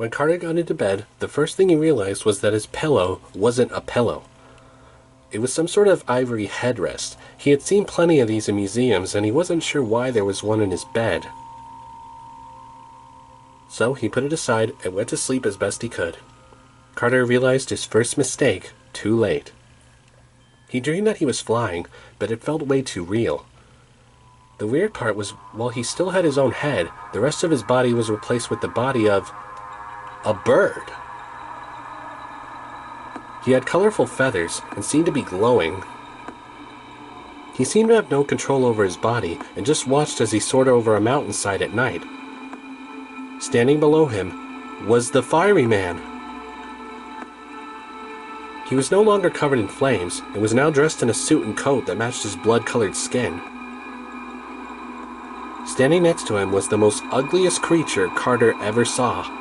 When Carter got into bed, the first thing he realized was that his pillow wasn't a pillow. It was some sort of ivory headrest. He had seen plenty of these in museums, and he wasn't sure why there was one in his bed. So he put it aside and went to sleep as best he could. Carter realized his first mistake too late. He dreamed that he was flying, but it felt way too real. The weird part was, while he still had his own head, the rest of his body was replaced with the body of a bird. He had colorful feathers and seemed to be glowing. He seemed to have no control over his body and just watched as he soared over a mountainside at night. Standing below him was the fiery man. He was no longer covered in flames and was now dressed in a suit and coat that matched his blood-colored skin. Standing next to him was the most ugliest creature Carter ever saw.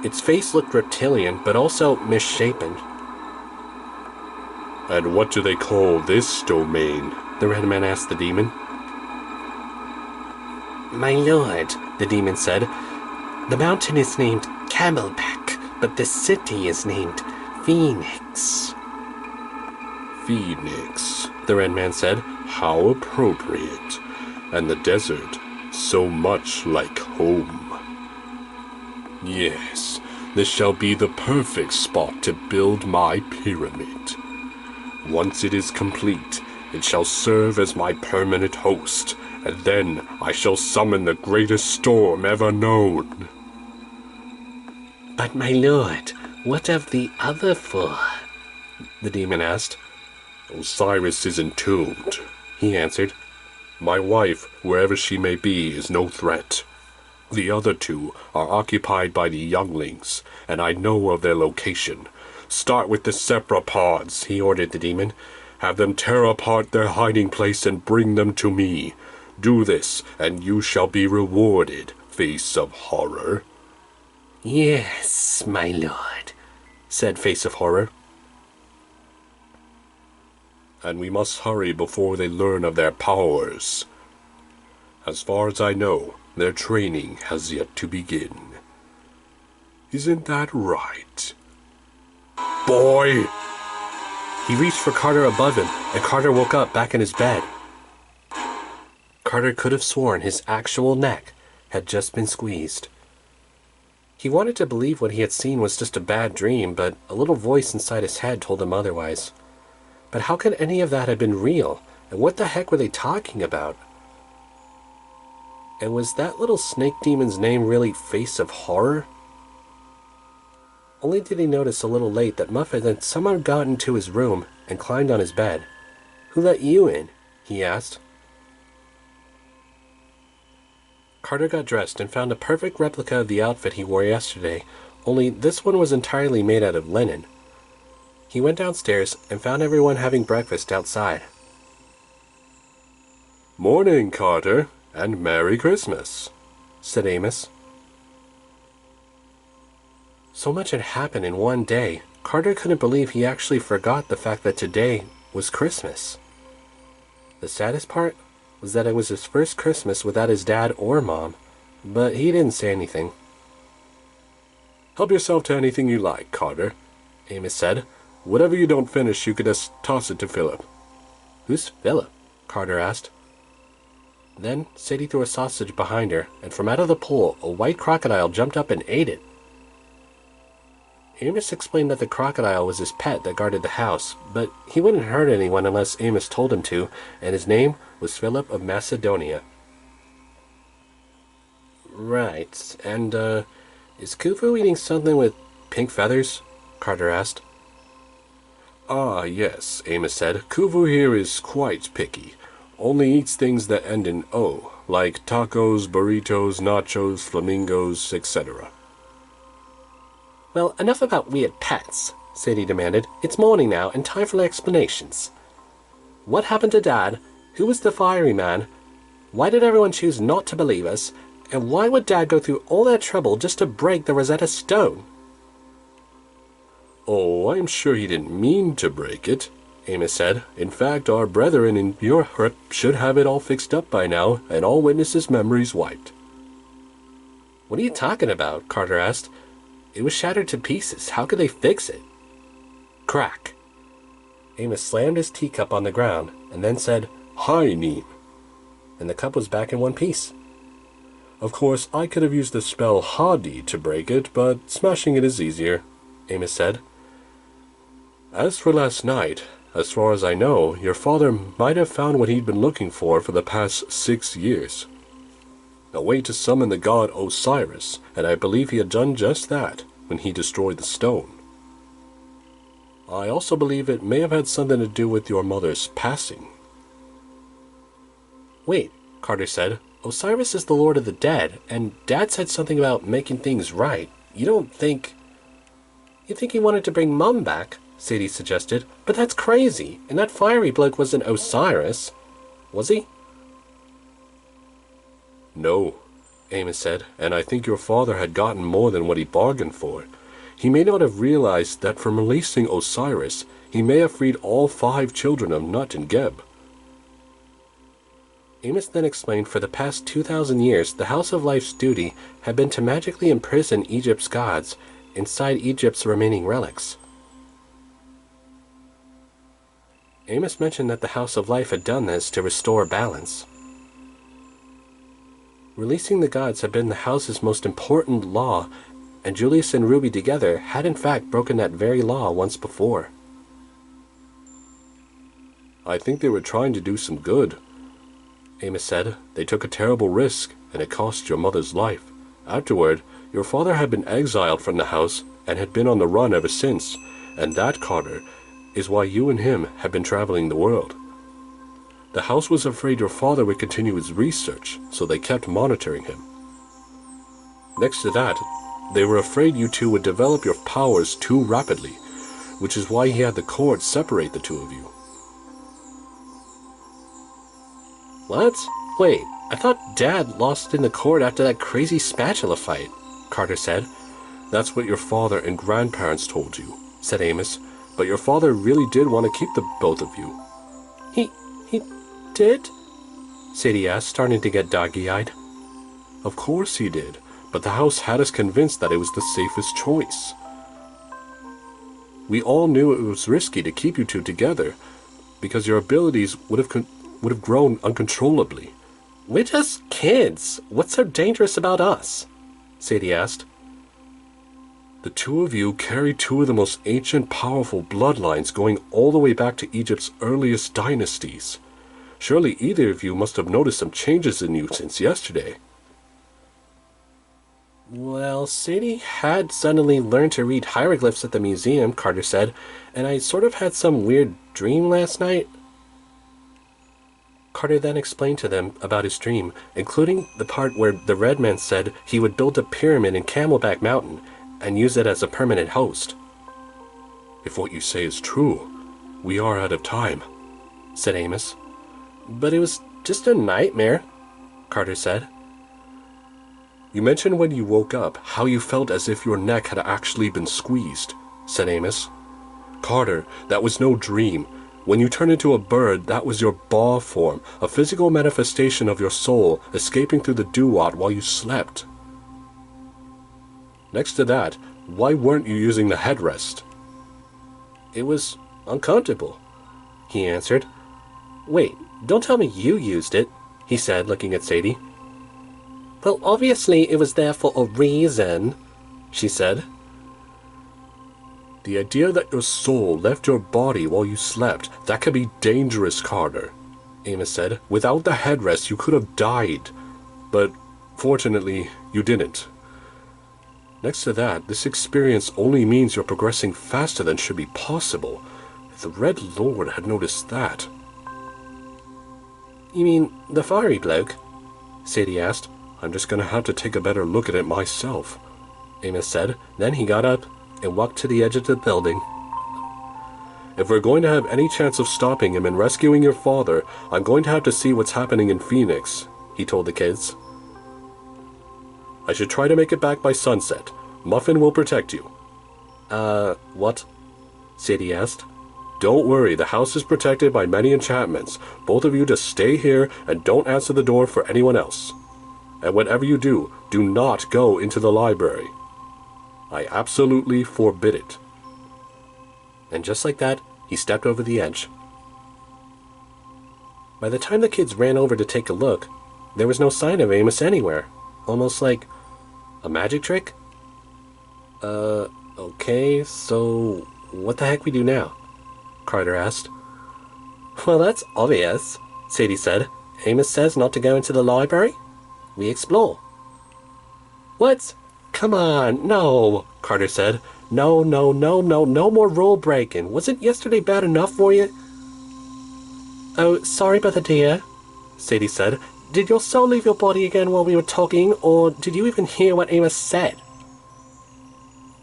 Its face looked reptilian, but also misshapen. "And what do they call this domain?" the red man asked the demon. "My lord," the demon said, "the mountain is named Camelback, but the city is named Phoenix." "Phoenix," the red man said. "How appropriate. And the desert, so much like home. Yes, this shall be the perfect spot to build my pyramid. Once it is complete, it shall serve as my permanent host, and then I shall summon the greatest storm ever known." "But my lord, what of the other four?" the demon asked. "Osiris is entombed," he answered. "My wife, wherever she may be, is no threat. The other two are occupied by the younglings, and I know of their location. Start with the cephalopods," he ordered the demon. "Have them tear apart their hiding place and bring them to me. Do this, and you shall be rewarded, Face of Horror." "Yes, my lord," said Face of Horror. "And we must hurry before they learn of their powers. As far as I know, their training has yet to begin. Isn't that right? Boy!" He reached for Carter above him, and Carter woke up back in his bed. Carter could have sworn his actual neck had just been squeezed. He wanted to believe what he had seen was just a bad dream, but a little voice inside his head told him otherwise. But how could any of that have been real? And what the heck were they talking about? And was that little snake demon's name really Face of Horror? Only did he notice a little late that Muffet had somehow gotten into his room and climbed on his bed. "Who let you in?" he asked. Carter got dressed and found a perfect replica of the outfit he wore yesterday, only this one was entirely made out of linen. He went downstairs and found everyone having breakfast outside. "Morning, Carter, and Merry Christmas," said Amos. So much had happened in one day, Carter couldn't believe he actually forgot the fact that today was Christmas. The saddest part was that it was his first Christmas without his dad or mom, but he didn't say anything. "Help yourself to anything you like, Carter," Amos said. "Whatever you don't finish, you could just toss it to Philip." "Who's Philip?" Carter asked. Then Sadie threw a sausage behind her, and from out of the pool, a white crocodile jumped up and ate it. Amos explained that the crocodile was his pet that guarded the house, but he wouldn't hurt anyone unless Amos told him to, and his name was Philip of Macedonia. "Right, and, is Khufu eating something with pink feathers?" Carter asked. "Ah, yes," Amos said. "Khufu here is quite picky. Only eats things that end in O, like tacos, burritos, nachos, flamingos, etc." "Well, enough about weird pets," Sadie demanded. "It's morning now, and time for explanations. What happened to Dad? Who was the fiery man? Why did everyone choose not to believe us? And why would Dad go through all that trouble just to break the Rosetta Stone?" "Oh, I'm sure he didn't mean to break it," Amos said. "In fact, our brethren in Europe should have it all fixed up by now, and all witnesses' memories wiped." "What are you talking about?" Carter asked. It was shattered to pieces. How could they fix it? Crack. Amos slammed his teacup on the ground and then said, "Hi, Neem." and the cup was back in one piece. Of course, I could have used the spell Hadi to break it, but smashing it is easier, Amos said. As for last night, as far as I know, your father might have found what he'd been looking for the past 6 years. A way to summon the god Osiris, and I believe he had done just that when he destroyed the stone. I also believe it may have had something to do with your mother's passing. Wait, Carter said. Osiris is the Lord of the Dead, and Dad said something about making things right. You think he wanted to bring Mum back? Sadie suggested. But that's crazy, and that fiery bloke wasn't Osiris. Was he? No, Amos said, and I think your father had gotten more than what he bargained for. He may not have realized that from releasing Osiris, he may have freed all 5 children of Nut and Geb. Amos then explained for the past 2,000 years the House of Life's duty had been to magically imprison Egypt's gods inside Egypt's remaining relics. Amos mentioned that the House of Life had done this to restore balance. Releasing the gods had been the house's most important law, and Julius and Ruby together had in fact broken that very law once before. I think they were trying to do some good, Amos said. They took a terrible risk, and it cost your mother's life. Afterward, your father had been exiled from the house and had been on the run ever since, and that, Carter, is why you and him have been traveling the world. The house was afraid your father would continue his research, so they kept monitoring him. Next to that, they were afraid you two would develop your powers too rapidly, which is why he had the court separate the two of you. What? Wait, I thought Dad lost in the court after that crazy spatula fight, Carter said. That's what your father and grandparents told you, said Amos, but your father really did want to keep the both of you. He did? Sadie asked, starting to get doggy-eyed. Of course he did, but the house had us convinced that it was the safest choice. We all knew it was risky to keep you two together, because your abilities would have grown uncontrollably. We're just kids. What's so dangerous about us? Sadie asked. The two of you carry 2 of the most ancient, powerful bloodlines going all the way back to Egypt's earliest dynasties. Surely either of you must have noticed some changes in you since yesterday. Well, Sadie had suddenly learned to read hieroglyphs at the museum, Carter said, and I sort of had some weird dream last night. Carter then explained to them about his dream, including the part where the Red Man said he would build a pyramid in Camelback Mountain and use it as a permanent host. If what you say is true, we are out of time, said Amos. But it was just a nightmare, Carter said. You mentioned when you woke up how you felt as if your neck had actually been squeezed, said Amos. Carter, that was no dream. When you turned into a bird, that was your Ba form, a physical manifestation of your soul escaping through the Duat while you slept. Next to that, why weren't you using the headrest? It was uncomfortable, he answered. Wait, don't tell me you used it, he said, looking at Sadie. Well, obviously it was there for a reason, she said. The idea that your soul left your body while you slept, that could be dangerous, Carter, Amos said. Without the headrest, you could have died. But fortunately, you didn't. Next to that, this experience only means you're progressing faster than should be possible. The Red Lord had noticed that. You mean the fiery bloke? Sadie asked. I'm just going to have to take a better look at it myself, Amos said. Then he got up and walked to the edge of the building. If we're going to have any chance of stopping him and rescuing your father, I'm going to have to see what's happening in Phoenix, he told the kids. I should try to make it back by sunset. Muffin will protect you. What? Sadie asked. Don't worry, the house is protected by many enchantments. Both of you just stay here and don't answer the door for anyone else. And whatever you do, do not go into the library. I absolutely forbid it. And just like that, he stepped over the edge. By the time the kids ran over to take a look, there was no sign of Amos anywhere. Almost like a magic trick? Okay, so what the heck we do now? Carter asked. Well, that's obvious, Sadie said. Amos says not to go into the library. We explore. What? Come on, no, Carter said. No more rule breaking. Wasn't yesterday bad enough for you? Oh, sorry, brother dear, Sadie said. Did your soul leave your body again while we were talking, or did you even hear what Amos said?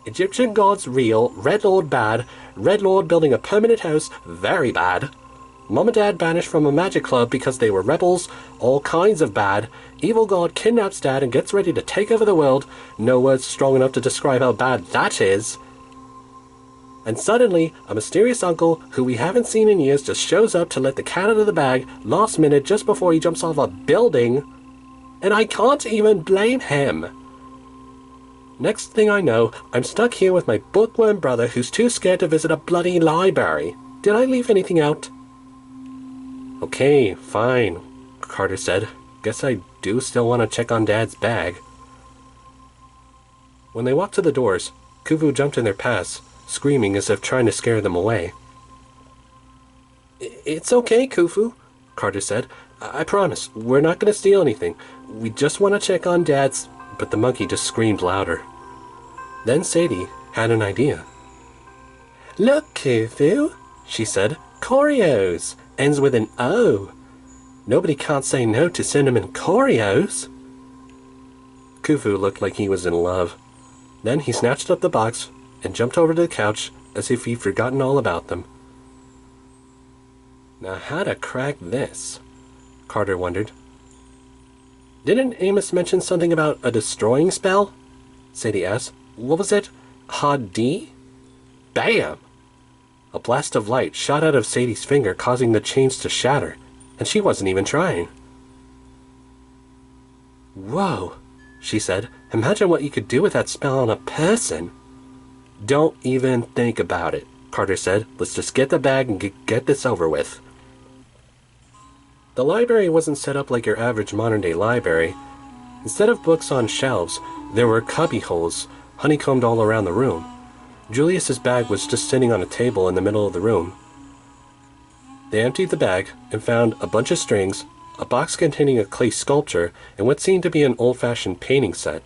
Egyptian gods real, Red Lord bad, Red Lord building a permanent house very bad. Mom and Dad banished from a magic club because they were rebels, all kinds of bad. Evil God kidnaps Dad and gets ready to take over the world. No words strong enough to describe how bad that is. And suddenly, a mysterious uncle, who we haven't seen in years, just shows up to let the cat out of the bag last minute just before he jumps off a building. And I can't even blame him. Next thing I know, I'm stuck here with my bookworm brother who's too scared to visit a bloody library. Did I leave anything out? Okay, fine, Carter said. Guess I do still want to check on Dad's bag. When they walked to the doors, Khufu jumped in their paths, screaming as if trying to scare them away. It's okay, Khufu, Carter said. I promise, we're not going to steal anything. We just want to check on Dad's... But the monkey just screamed louder. Then Sadie had an idea. Look, Khufu, she said. Choreos. Ends with an O. Nobody can't say no to cinnamon Choreos. Khufu looked like he was in love. Then he snatched up the box and jumped over to the couch as if he'd forgotten all about them. Now how to crack this? Carter wondered. Didn't Amos mention something about a destroying spell? Sadie asked. What was it? Hadi? Bam! A blast of light shot out of Sadie's finger, causing the chains to shatter, and she wasn't even trying. Whoa, she said. Imagine what you could do with that spell on a person. Don't even think about it, Carter said. Let's just get the bag and get this over with. The library wasn't set up like your average modern-day library. Instead of books on shelves, there were cubby holes honeycombed all around the room. Julius's bag was just sitting on a table in the middle of the room. They emptied the bag and found a bunch of strings, a box containing a clay sculpture, and what seemed to be an old-fashioned painting set.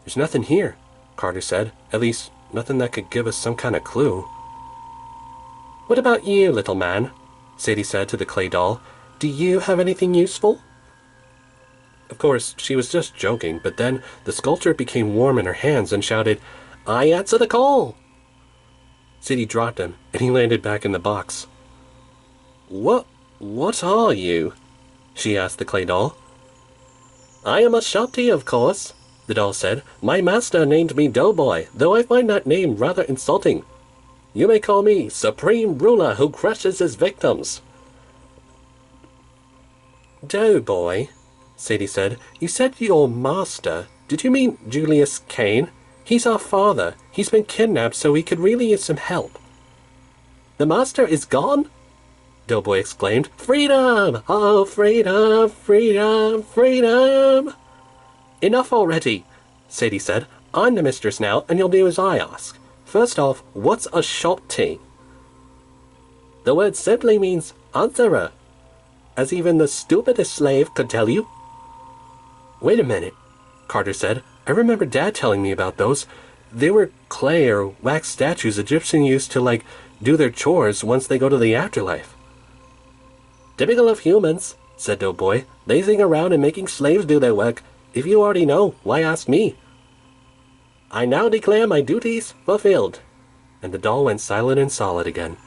There's nothing here, Carter said. At least, nothing that could give us some kind of clue. What about you, little man? Sadie said to the clay doll. Do you have anything useful? Of course, she was just joking, but then the sculpture became warm in her hands and shouted, I answer the call! Sadie dropped him, and he landed back in the box. What are you? She asked the clay doll. I am a Shopti, of course, the doll said. My master named me Doughboy, though I find that name rather insulting. You may call me Supreme Ruler who crushes his victims. Doughboy, Sadie said. You said your master. Did you mean Julius Kane? He's our father. He's been kidnapped, so we could really use some help. The master is gone? Doughboy exclaimed. Freedom! Oh, freedom, freedom, freedom! Enough already, Sadie said. I'm the mistress now, and you'll do as I ask. First off, what's a Shopti? The word simply means answerer, as even the stupidest slave could tell you. Wait a minute, Carter said. I remember Dad telling me about those. They were clay or wax statues Egyptians used to, do their chores once they go to the afterlife. Typical of humans, said Doughboy, lazing around and making slaves do their work. If you already know, why ask me? I now declare my duties fulfilled. And the doll went silent and solid again.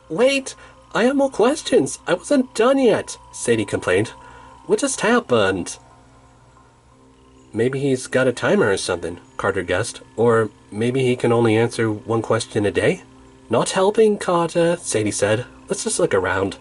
Wait, I have more questions. I wasn't done yet, Sadie complained. What just happened? Maybe he's got a timer or something, Carter guessed. Or maybe he can only answer one question a day? Not helping, Carter, Sadie said. Let's just look around.